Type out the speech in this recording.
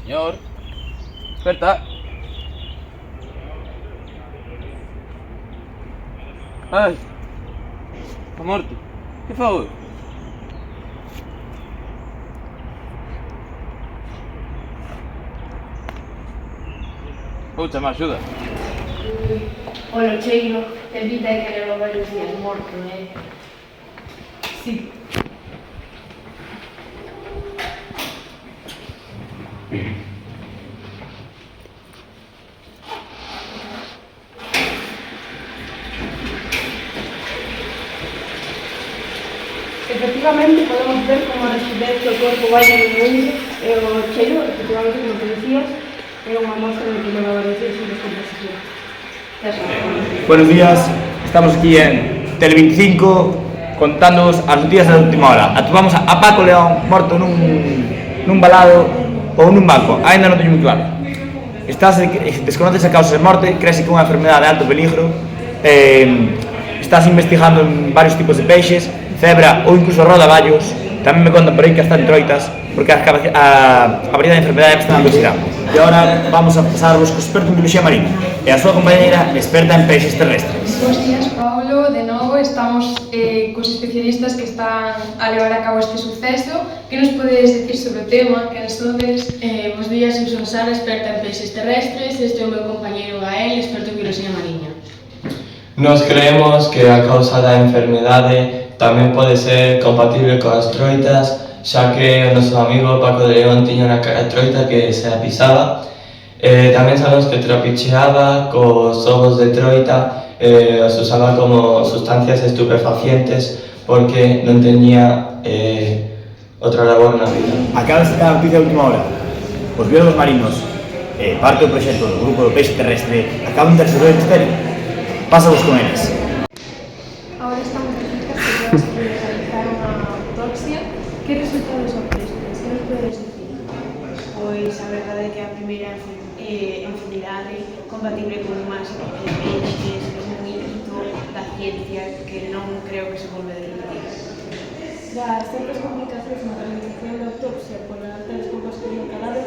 Señor, desperta. Ai, está morto. Que foi? Vou chamar axuda. Olo, cheiro, ten pinta de que leva varios días morto, Sí. Efectivamente, podemos ver como a resistencia do corpo vai diminuindo e o cheiro, efectivamente, como te decías, é unha mostra de que leva varios días sin descomposición. Buenos días, estamos aquí en Tele25 contándoos as noticias da última hora. Atopamos a Paco León morto nun balado ou nun banco, ainda non teño moi claro. Desconoces a causa de morte, crese que é unha enfermedade de alto peligro. Estás investigando en varios tipos de peixes, cebra ou incluso rodaballos. Tamén me contan por aí que hasta en troitas, porque a variedade de enfermedades están investigando. E agora vamos a pasarvos co experto en biología marina e a súa compañeira experta en peixes terrestres. Bos días, Paulo. De novo estamos cos especialistas que están a levar a cabo este suceso. Que nos podedes decir sobre o tema? Que sodes? Bos días, eu son Sara, experta en peixes terrestres. Este é o meu compañeiro Gael, experto en biología mariña. Nos creemos que a causa da enfermedade tamén pode ser compatible coas troitas, xa que o noso amigo Paco de León tiña unha troita que se a pisaba. Tamén sabemos que trapicheaba cos ovos de troita, os usaba como sustancias estupefacientes porque non teña outra labor na vida. Acaba de sacar a noticia de última hora. Os biólogos marinos, parte do proxecto do grupo do peixe terrestre, acaban de resolver o misterio. Pásavos con eles. Ahora estamos aquí para realizar unha autopsia. Que resultados obtestes? Que nos podedes decir? Pois a verdade é que a primeira enfermidade compatible con máis de peixes, que é un hito da ciencia que non creo que se volve a repetir. Das certas complicacións na realización da autopsia pola alta descomposición do cadáver,